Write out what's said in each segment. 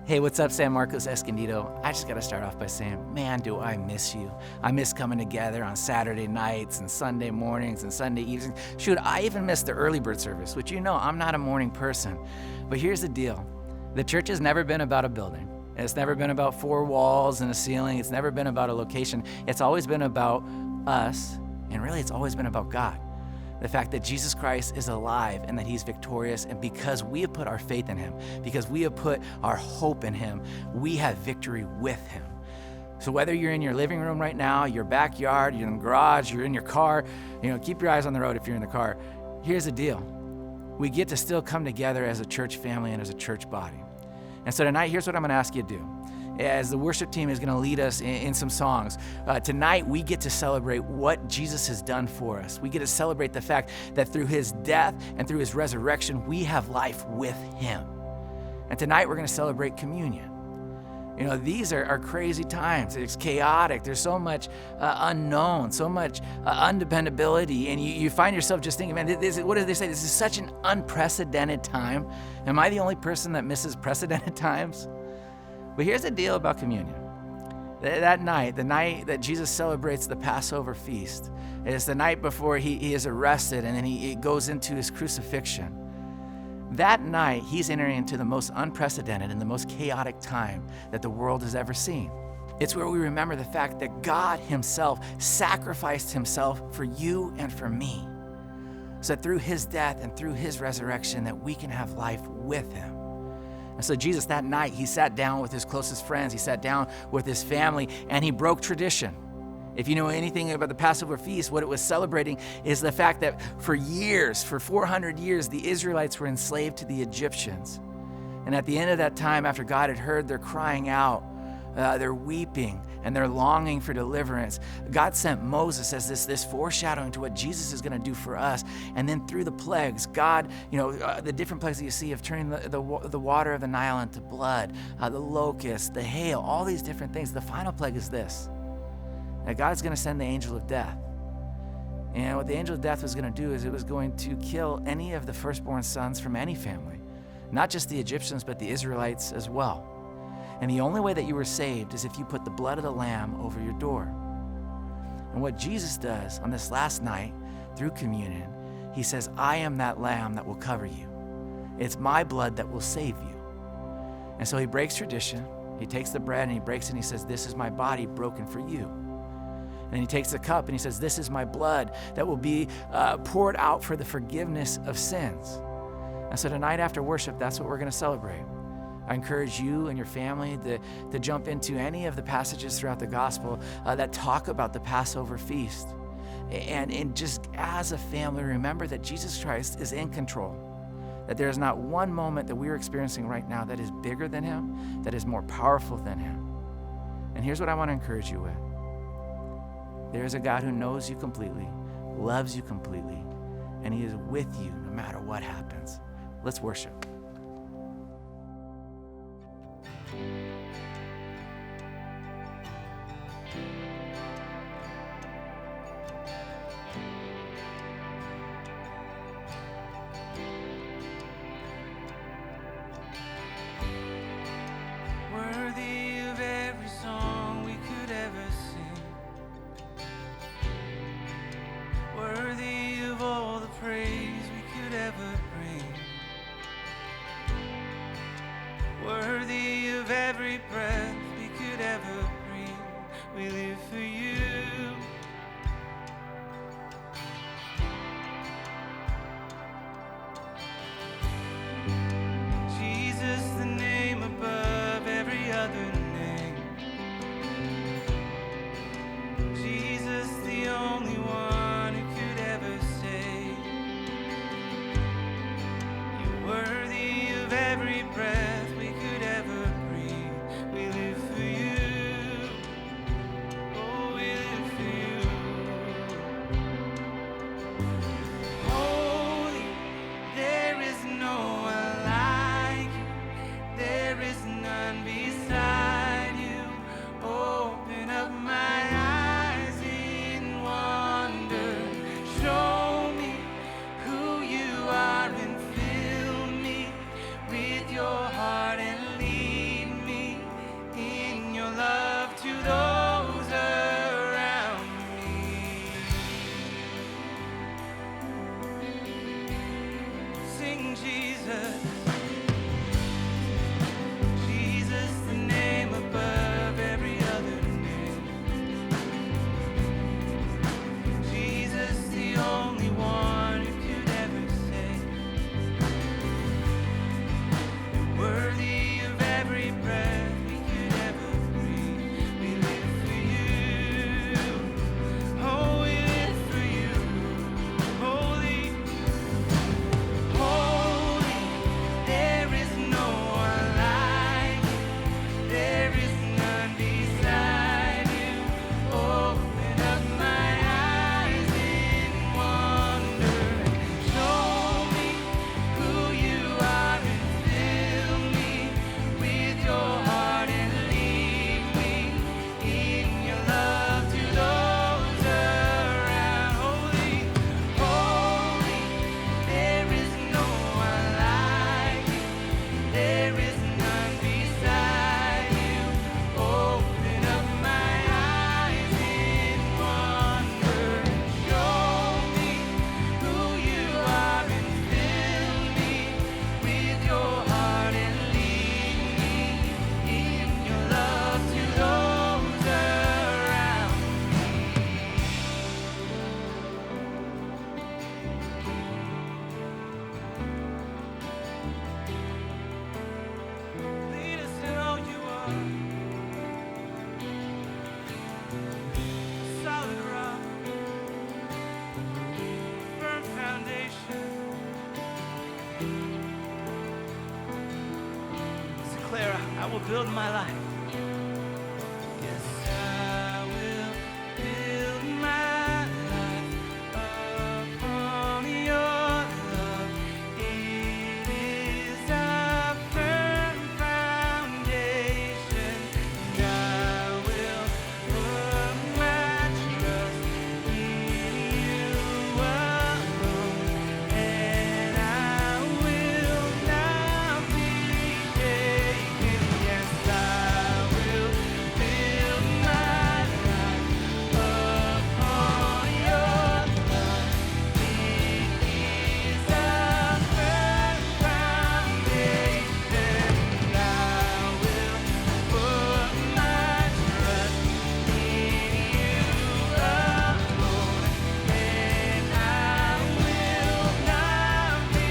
Hey, what's up, San Marcos Escondido? I just got to start off by saying, man, do I miss you. I miss coming together on Saturday nights and Sunday mornings and Sunday evenings. Shoot, I even miss the early bird service, which I'm not a morning person. But here's the deal. The church has never been about a building. It's never been about four walls and a ceiling. It's never been about a location. It's always been about us, and really it's always been about God. The fact that Jesus Christ is alive and that he's victorious, and because we have put our faith in him, because we have put our hope in him, we have victory with him. So whether you're in your living room right now, your backyard, you're in the garage, you're in your car, keep your eyes on the road if you're in the car. Here's the deal. We get to still come together as a church family and as a church body. And so tonight, here's what I'm gonna ask you to do. As the worship team is going to lead us in some songs, tonight we get to celebrate what Jesus has done for us. We get to celebrate the fact that through his death and through his resurrection, we have life with him. And tonight we're going to celebrate communion. These are crazy times. It's chaotic. There's so much unknown, so much undependability. And you find yourself just thinking, man, what do they say? This is such an unprecedented time. Am I the only person that misses precedented times? But here's the deal about communion. That night, the night that Jesus celebrates the Passover feast, is the night before he is arrested and then he goes into his crucifixion. That night, he's entering into the most unprecedented and the most chaotic time that the world has ever seen. It's where we remember the fact that God himself sacrificed himself for you and for me, so that through his death and through his resurrection that we can have life with him. And so Jesus, that night, he sat down with his closest friends, he sat down with his family, and he broke tradition. If you know anything about the Passover feast, what it was celebrating is the fact that for 400 years, the Israelites were enslaved to the Egyptians. And at the end of that time, after God had heard their crying out, their weeping, and their longing for deliverance, God sent Moses as this foreshadowing to what Jesus is going to do for us. And then through the plagues, God, the different plagues that you see of turning the water of the Nile into blood, the locusts, the hail, all these different things. The final plague is this, that God's going to send the angel of death. And what the angel of death was going to do is it was going to kill any of the firstborn sons from any family, not just the Egyptians, but the Israelites as well. And the only way that you were saved is if you put the blood of the Lamb over your door. And what Jesus does on this last night through communion, he says, I am that Lamb that will cover you. It's my blood that will save you. And so he breaks tradition. He takes the bread and he breaks it and he says, this is my body broken for you. And he takes the cup and he says, this is my blood that will be poured out for the forgiveness of sins. And so tonight after worship, that's what we're going to celebrate. I encourage you and your family to jump into any of the passages throughout the gospel that talk about the Passover feast. And just as a family, remember that Jesus Christ is in control, that there is not one moment that we are experiencing right now that is bigger than him, that is more powerful than him. And here's what I want to encourage you with. There is a God who knows you completely, loves you completely, and he is with you no matter what happens. Let's worship. Worthy of every song we could ever sing, worthy of all the praise we could ever bring, worthy of every breath we could ever breathe. We live for you. Jesus, the name above every other name. Jesus, the only one who could ever save. You're worthy of every breath we could ever breathe. We live for you. Oh. declare, I will build my life. Yes, I will build my life upon your love. It is a firm foundation, and I will put my trust in you alone, and I will not be shaken. Yes, I will build my life upon your love. It is a firm foundation, and I will put my trust in you alone, and I will not be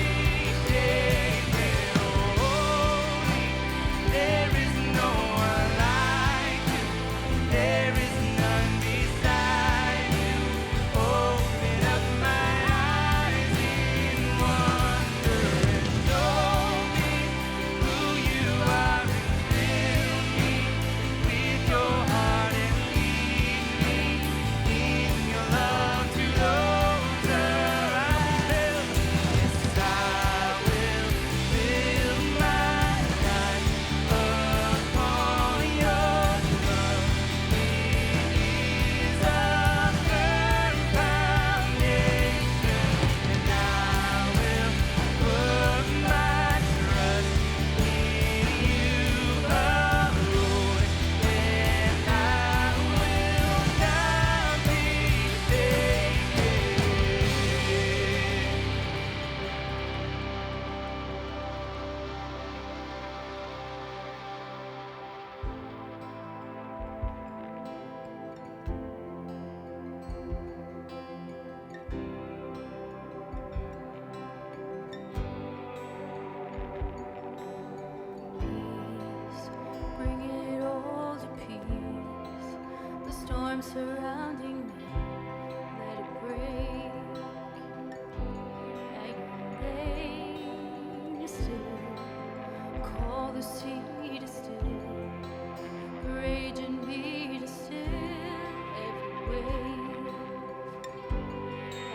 shaken. Holy, there is no one like you. There is none beside you. Open up my eyes in wonder and show me who you are, and fill me with your heart and lead me in your love to those around. Yes, I will build my life upon your love. It is a firm foundation, and I will put my trust in you alone, and I will not be shaken. Peace, bring it all to peace. The storm surrounding me, let it break. And your name still, call the sea to still, rage in me to still every wave.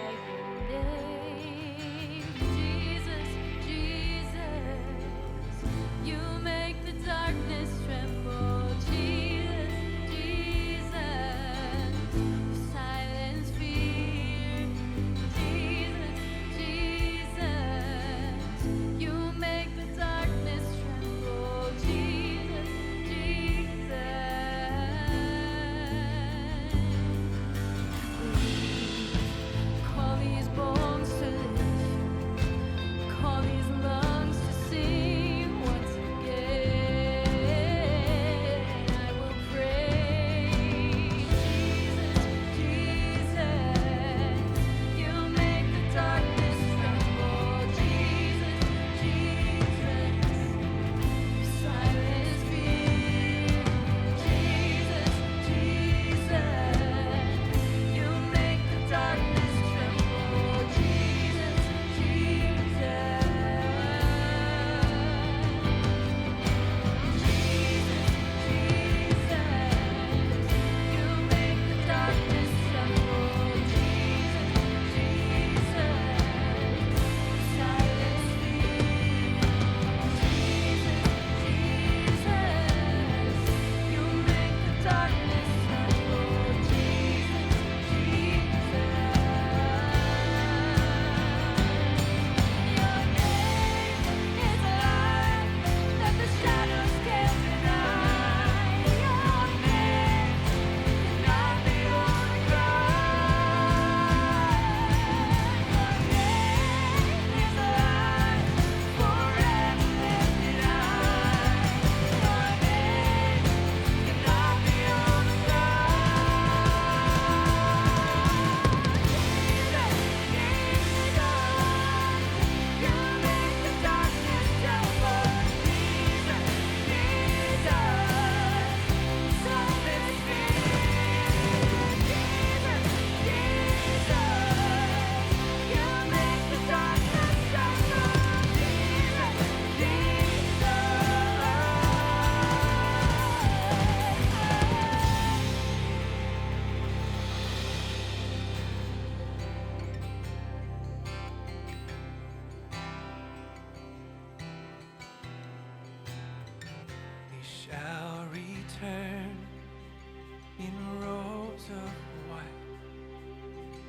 At your name, Jesus, Jesus, you make the darkness tremble. Jesus, Jesus, you silence fear. Jesus, Jesus, you make the darkness tremble. shall return in robes of white.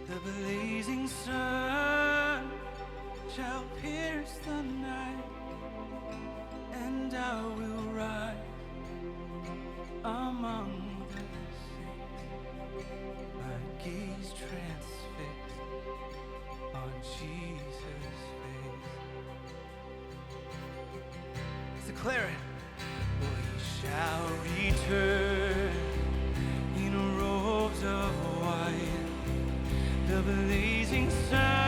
The blazing sun shall pierce the night, and I will rise among the saints, my gaze transfixed on Jesus' face. Declare it. We shall return in robes of white, the blazing sun